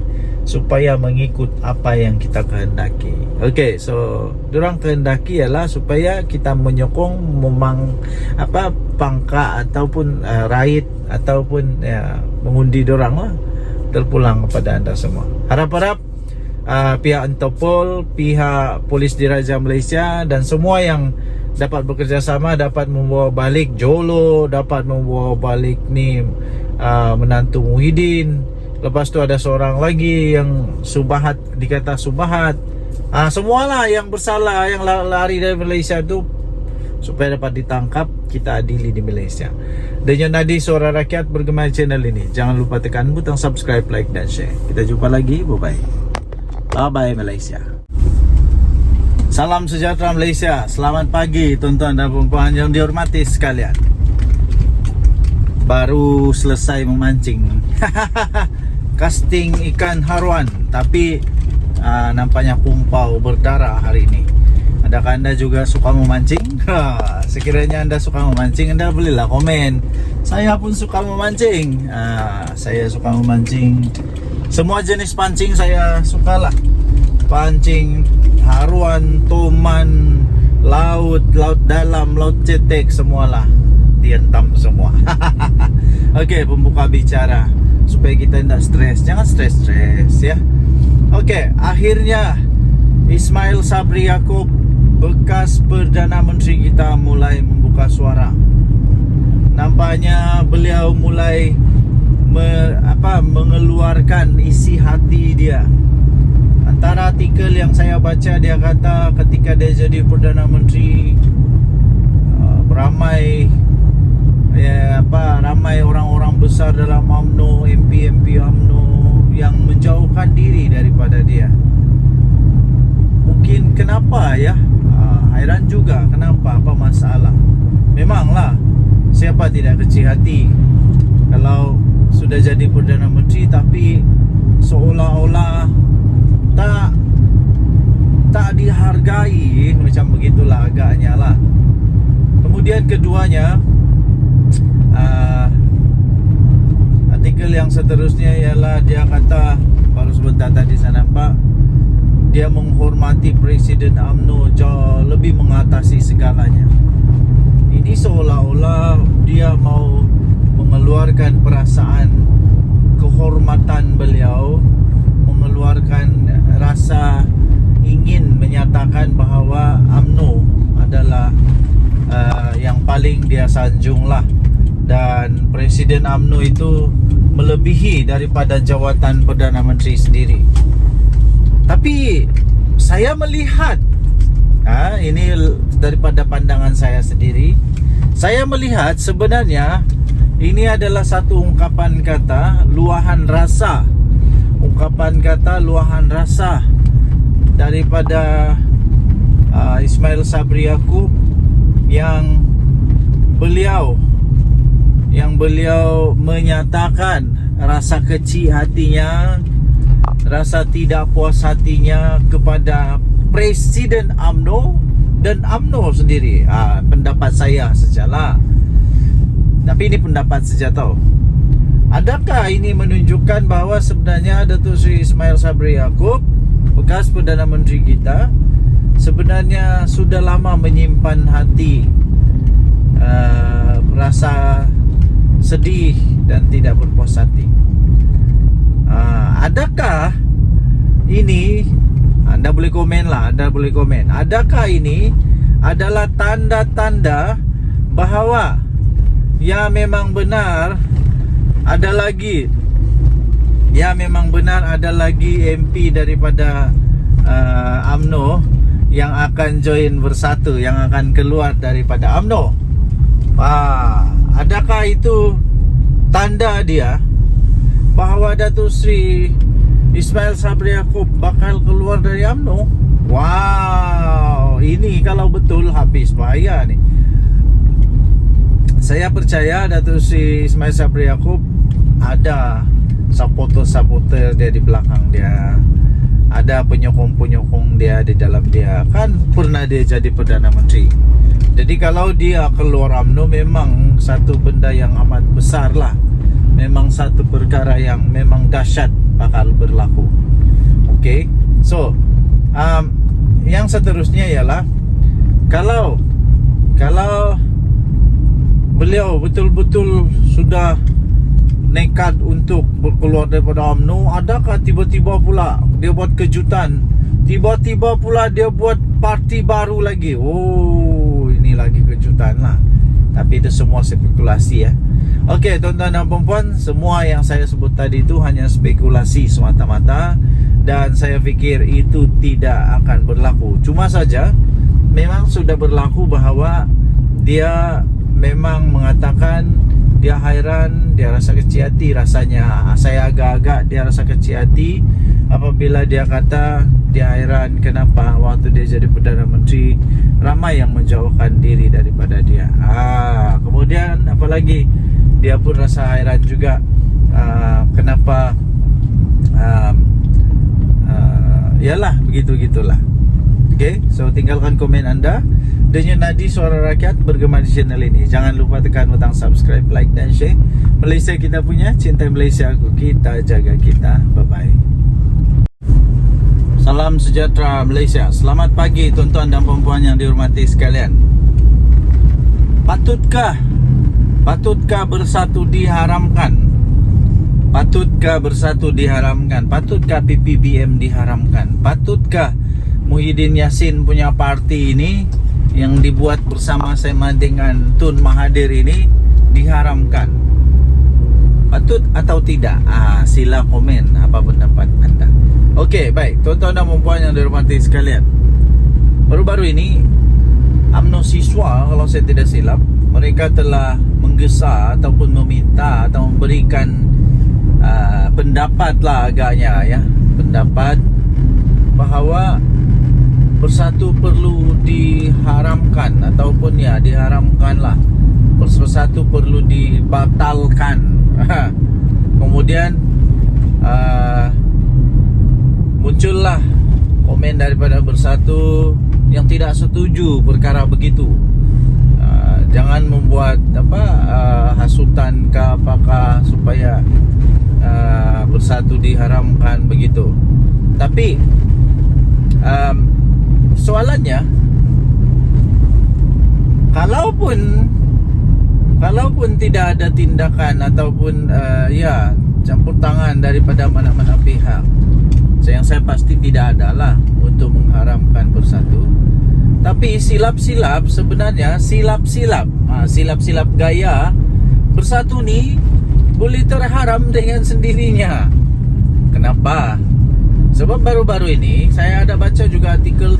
supaya mengikut apa yang kita kehendaki. Okey, so dorang kehendaki ialah supaya kita menyokong pangkat ataupun raid ataupun mengundi dorang lah. Terpulang kepada anda semua. Harap-harap pihak Interpol, pihak Polis Diraja Malaysia dan semua yang dapat bekerjasama dapat membawa balik Jolo, dapat membawa balik ni menantu Muhyiddin. Lepas tu ada seorang lagi yang Subahat, dikata Subahat. Semualah yang bersalah, yang lari dari Malaysia tu, supaya dapat ditangkap, kita adili di Malaysia. Denyut nadi suara rakyat bergema channel ini. Jangan lupa tekan butang subscribe, like dan share. Kita jumpa lagi, bye-bye. Bye-bye Malaysia. Salam sejahtera Malaysia. Selamat pagi tuan-tuan dan puan-puan yang dihormati sekalian. Baru selesai memancing. Casting ikan haruan, tapi nampaknya pumpau berdarah hari ini. Adakah anda juga suka memancing? Sekiranya anda suka memancing, anda bolehlah komen. Saya pun suka memancing. Saya suka memancing. Semua jenis pancing saya sukalah. Pancing haruan, toman, laut dalam, laut cetek, semualah dihentam semua. Okey, pembuka bicara supaya kita tidak stres. Jangan stres ya. Okey, akhirnya Ismail Sabri Yaakob, bekas Perdana Menteri kita, mulai membuka suara. Nampaknya beliau mulai mengeluarkan isi hati dia. Antara artikel yang saya baca, dia kata ketika dia jadi Perdana Menteri, ramai orang-orang besar dalam UMNO, MP UMNO yang menjauhkan diri daripada dia. Mungkin kenapa ya? Hairan juga kenapa, apa masalah. Memanglah siapa tidak kecil hati kalau sudah jadi Perdana Menteri tapi seolah-olah tak dihargai, macam begitulah agaknya lah. Kemudian keduanya, artikel yang seterusnya ialah dia kata, baru sebentar tadi saya nampak, dia menghormati Presiden UMNO jauh lebih mengatasi segalanya. Ini seolah-olah dia mau mengeluarkan perasaan kehormatan beliau, mengeluarkan rasa ingin menyatakan bahawa UMNO adalah yang paling dia sanjung lah. Dan Presiden UMNO itu melebihi daripada jawatan Perdana Menteri sendiri. Tapi saya melihat, ini daripada pandangan saya sendiri, saya melihat sebenarnya ini adalah satu ungkapan kata luahan rasa. Ungkapan kata luahan rasa daripada Ismail Sabri Yaakob yang beliau menyatakan rasa kecil hatinya, rasa tidak puas hatinya kepada Presiden UMNO dan UMNO sendiri. Pendapat saya sajalah. Tapi ini pendapat saja tau. Adakah ini menunjukkan bahawa sebenarnya Datuk Seri Ismail Sabri Yaakob, bekas Perdana Menteri kita, sebenarnya sudah lama menyimpan hati rasa sedih dan tidak berpuas hati? Adakah ini, anda boleh komen lah, anda boleh komen, adakah ini adalah tanda-tanda bahawa ya memang benar ada lagi MP daripada UMNO yang akan join bersatu, yang akan keluar daripada UMNO? Adakah itu tanda dia bahawa Datuk Seri Ismail Sabri Yaakob bakal keluar dari UMNO? Wow, ini kalau betul habis bahaya nih. Saya percaya Datuk Seri Ismail Sabri Yaakob ada supporter-supporter dia di belakang dia, ada penyokong-penyokong dia di dalam dia. Kan pernah dia jadi Perdana Menteri. Jadi kalau dia keluar UMNO memang satu benda yang amat besar lah. Memang satu perkara yang memang dahsyat bakal berlaku. Okay, so yang seterusnya ialah kalau beliau betul-betul sudah nekat untuk keluar daripada UMNO, adakah tiba-tiba pula dia buat kejutan, tiba-tiba pula dia buat parti baru lagi? Ini lagi kejutan lah. Tapi itu semua spekulasi ya. Okey, tuan-tuan dan puan-puan, semua yang saya sebut tadi itu hanya spekulasi semata-mata, dan saya fikir itu tidak akan berlaku. Cuma saja memang sudah berlaku bahawa dia memang mengatakan dia hairan, dia rasa kecil hati rasanya. Saya agak-agak dia rasa kecil hati apabila dia kata dia hairan kenapa waktu dia jadi Perdana Menteri ramai yang menjauhkan diri daripada dia. Kemudian apalagi dia pun rasa hairan juga kenapa yalah begitu-gitulah. Okay, so tinggalkan komen anda. Denyut nadi suara rakyat bergema di channel ini. Jangan lupa tekan butang subscribe, like dan share. Malaysia kita punya, cinta Malaysia aku, kita jaga kita. Bye-bye. Salam sejahtera Malaysia. Selamat pagi tuan-tuan dan puan-puan yang dihormati sekalian. Patutkah bersatu diharamkan? Patutkah bersatu diharamkan? Patutkah PPBM diharamkan? Patutkah Muhyiddin Yassin punya parti ini yang dibuat bersama-sama dengan Tun Mahathir ini diharamkan? Patut atau tidak? Sila komen apa pendapat anda. Okey, baik tuan-tuan dan puan-puan yang dihormati sekalian. Baru-baru ini UMNO siswa, kalau saya tidak silap, mereka telah menggesa ataupun meminta atau memberikan pendapat lah agaknya ya, pendapat bahawa bersatu perlu diharamkan ataupun ya diharamkan lah, bersatu perlu dibatalkan. Kemudian muncullah komen daripada Bersatu yang tidak setuju perkara begitu. Jangan membuat hasutan ke apakah supaya Bersatu diharamkan begitu. Tapi soalannya, kalaupun tidak ada tindakan ataupun campur tangan daripada mana-mana pihak, yang saya pasti tidak adalah untuk mengharamkan Bersatu. Tapi silap-silap sebenarnya, silap-silap gaya Bersatu ni boleh terharam dengan sendirinya. Kenapa? Sebab baru-baru ini saya ada baca juga artikel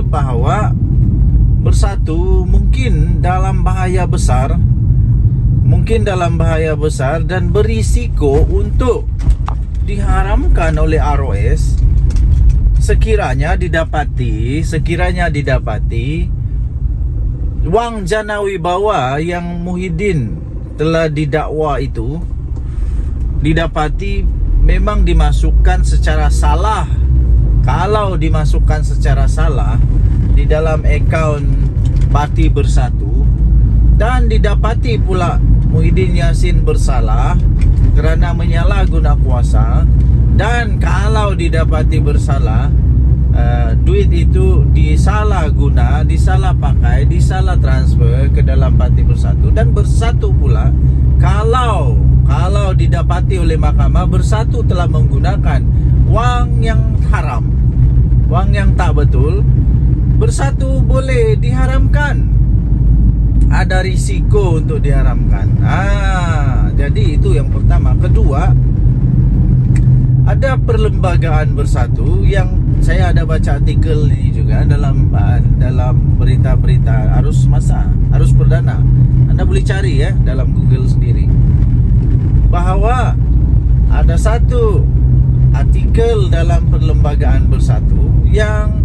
bahawa Bersatu mungkin dalam bahaya besar dan berisiko untuk diharamkan oleh ROS sekiranya didapati wang janawi bawah yang Muhyiddin telah didakwa itu didapati memang dimasukkan secara salah. Kalau dimasukkan secara salah di dalam akaun parti Bersatu dan didapati pula Muhyiddin Yassin bersalah kerana menyalahguna kuasa, dan kalau didapati bersalah, duit itu disalah pakai, disalah transfer ke dalam parti Bersatu, dan Bersatu pula kalau didapati oleh mahkamah Bersatu telah menggunakan wang yang haram, wang yang tak betul, Bersatu boleh diharamkan. Ada risiko untuk diharamkan. Jadi itu yang pertama. Kedua, ada perlembagaan Bersatu yang saya ada baca artikel ini juga dalam berita-berita arus perdana. Anda boleh cari ya dalam Google sendiri, bahawa ada satu artikel dalam perlembagaan Bersatu yang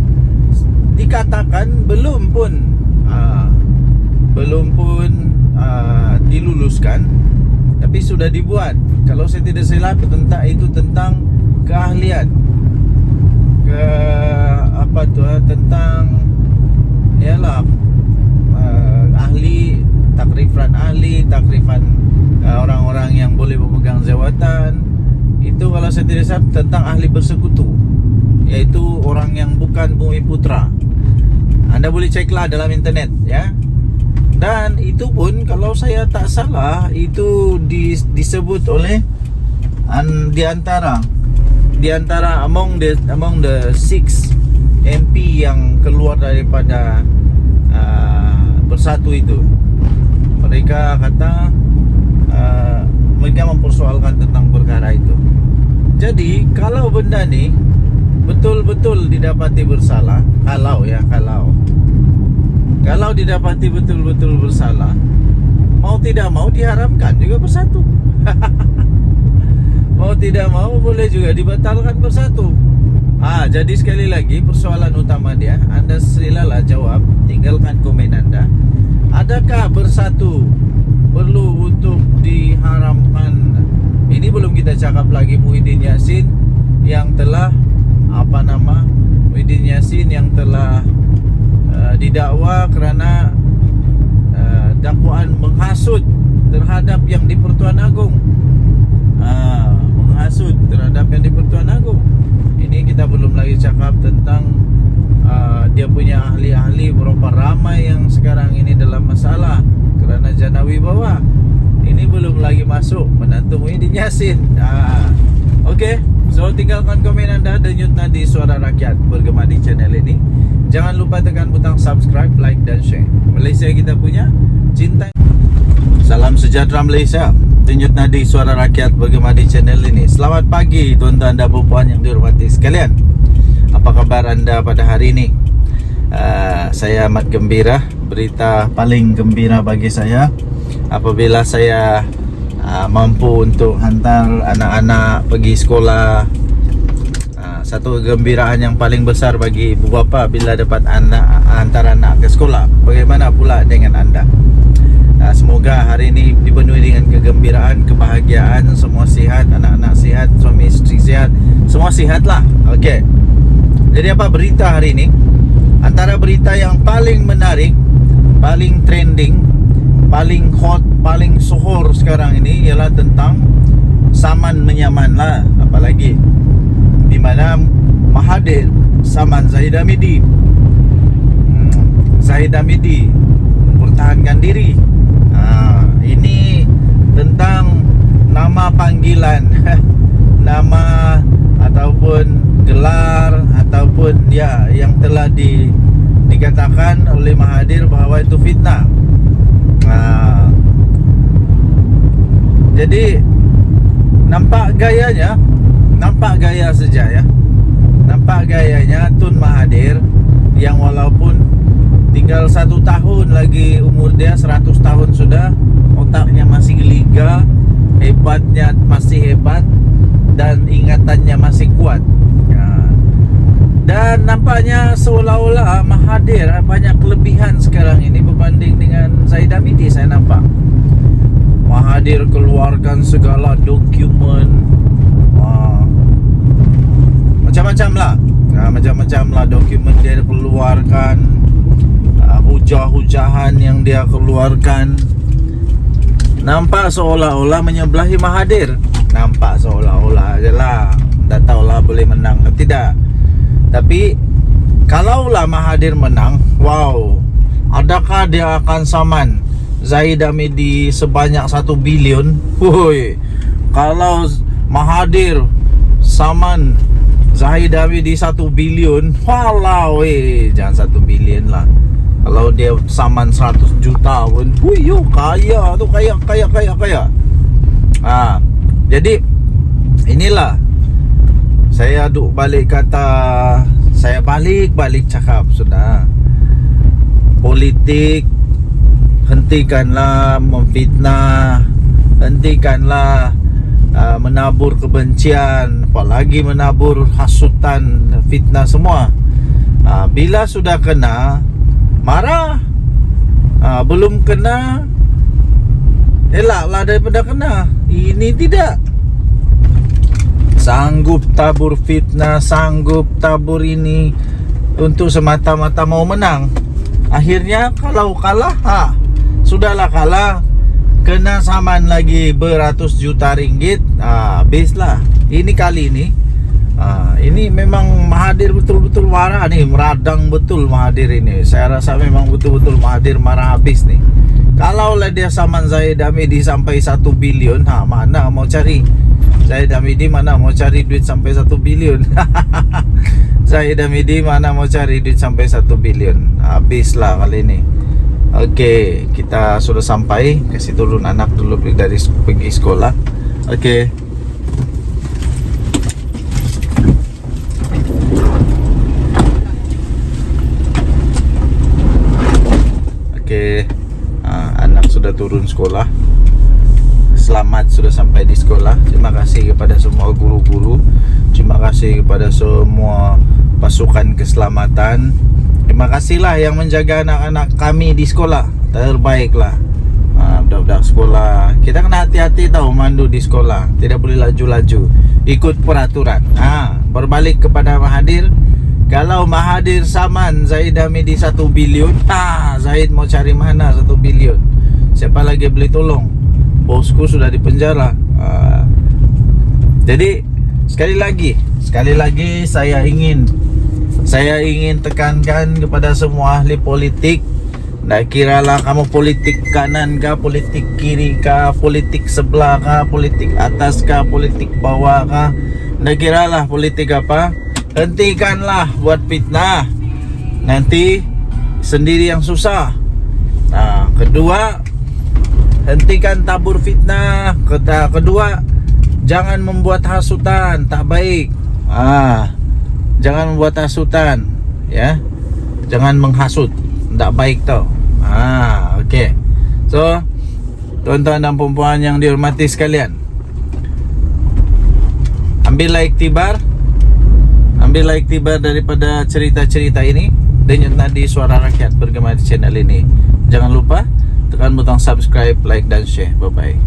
dikatakan belum pun diluluskan, tapi sudah dibuat. Kalau saya tidak silap tentang keahlian tentang takrifan orang-orang yang boleh memegang jawatan. Itu kalau saya tidak salah tentang ahli bersekutu, yaitu orang yang bukan Bumi Putra. Anda boleh ceklah dalam internet ya. Dan itu pun kalau saya tak salah itu disebut oleh di antara among the 6 MP yang keluar daripada Bersatu itu. Mereka kata mereka mempersoalkan tentang perkara itu. Jadi kalau benda ni betul-betul didapati bersalah, kalau didapati betul-betul bersalah, mau tidak mau diharamkan juga Bersatu. Mau tidak mau boleh juga dibatalkan Bersatu. Jadi sekali lagi persoalan utama dia, Anda silalah jawab, tinggalkan komen Anda. Adakah Bersatu perlu untuk diharamkan? Ini belum kita cakap lagi Muhyiddin Yassin yang telah didakwa kerana dakwaan menghasut terhadap yang di Pertuan Agong. Ini kita belum lagi cakap tentang dia punya ahli-ahli, berapa ramai yang sekarang ini dalam masalah kerana janawi bawah. Ini belum lagi masuk menantu Muhyiddin Yassin. Okey, so tinggalkan komen anda, denyut nadi suara rakyat bergema di channel ini. Jangan lupa tekan butang subscribe, like dan share. Malaysia kita punya, cinta. Salam sejahtera Malaysia. Denyut nadi suara rakyat bergema di channel ini. Selamat pagi tuan-tuan dan puan yang dihormati sekalian. Apa kabar anda pada hari ini? Saya amat gembira berita paling gembira bagi saya apabila saya mampu untuk hantar anak-anak pergi sekolah. Satu kegembiraan yang paling besar bagi ibu bapa bila dapat hantar anak ke sekolah. Bagaimana pula dengan anda? Semoga hari ini dipenuhi dengan kegembiraan, kebahagiaan, semua sihat, anak-anak sihat, suami istri sihat, semua sihat lah. Okey. Jadi apa berita hari ini? Antara berita yang paling menarik, paling trending, paling hot, paling sohor sekarang ini ialah tentang saman menyaman lah. Apalagi di mana Mahathir saman Zahid Hamidi. Zahid Hamidi mempertahankan diri. Ini tentang nama panggilan nama ataupun gelar ataupun ya yang telah dikatakan oleh Mahathir bahawa itu fitnah. Jadi nampak gaya saja ya. Nampak gayanya Tun Mahathir yang walaupun tinggal 1 tahun lagi umur dia, 100 tahun sudah, otaknya masih geliga, hebatnya masih hebat, dan ingatannya masih kuat. Dan nampaknya seolah-olah Mahathir banyak kelebihan sekarang ini berbanding dengan Zahid Hamidi. Saya nampak Mahathir keluarkan segala dokumen, macam-macam lah dokumen dia keluarkan, hujah-hujahan yang dia keluarkan. Nampak seolah-olah menyebelahi Mahathir. Nampak seolah-olah je lah. Tak tahulah boleh menang atau tidak. Tapi kalaulah Mahathir menang, wow, adakah dia akan saman Zahid Hamidi sebanyak 1 bilion? Woi, kalau Mahathir saman Zahid Hamidi 1 bilion, walau jangan 1 bilion lah. Kalau dia saman 100 juta pun, yo kaya tu, kaya. Jadi inilah saya duk balik kata, saya balik cakap sudah. Politik, hentikanlah memfitnah, hentikanlah menabur kebencian, apalagi menabur hasutan, fitnah semua. Bila sudah kena, marah. Belum kena, elaklah daripada kena. Ini tidak. Sanggup tabur fitnah, sanggup tabur ini untuk semata-mata mau menang. Akhirnya kalau kalah, sudahlah kalah, kena saman lagi beratus juta ringgit, habislah. Ini kali ini ini memang Mahathir betul-betul marah nih, meradang betul Mahathir ini. Saya rasa memang betul-betul Mahathir marah habis nih. Kalaulah dia saman Zahid Hamidi sampai 1 bilion, mana mau cari Zahid Hamidi, mana mau cari duit sampai 1 bilion. Zahid Hamidi mana mau cari duit sampai 1 bilion. Habislah kali ini. Okey, kita sudah sampai. Kasih turun anak dulu dari pergi sekolah. Okey. Okey. Anak sudah turun sekolah. Selamat sudah sampai di sekolah. Terima kasih kepada semua guru-guru. Terima kasih kepada semua pasukan keselamatan. Terima kasihlah yang menjaga anak-anak kami di sekolah. Terbaiklah. Budak-budak sekolah, kita kena hati-hati tahu mandu di sekolah. Tidak boleh laju-laju, ikut peraturan. Berbalik kepada Mahathir. Kalau Mahathir saman Zahid Hamidi 1 bilion, Zahid mau cari mana 1 bilion? Siapa lagi boleh tolong? Bosku sudah dipenjara. Jadi sekali lagi saya ingin tekankan kepada semua ahli politik. Tak kiralah kamu politik kanan kah, politik kiri kah, politik sebelah kah, politik atas kah, politik bawah kah, tak kiralah politik apa, hentikanlah buat fitnah. Nanti sendiri yang susah. Kedua, hentikan tabur fitnah. Kedua, jangan membuat hasutan, tak baik. Jangan membuat hasutan, ya. Jangan menghasut, tak baik tau. Okey. So, tuan-tuan dan puan-puan yang dihormati sekalian, ambillah iktibar daripada cerita-cerita ini. Denyut nadi suara rakyat bergema di channel ini. Jangan lupa tekan butang subscribe, like dan share. Bye bye.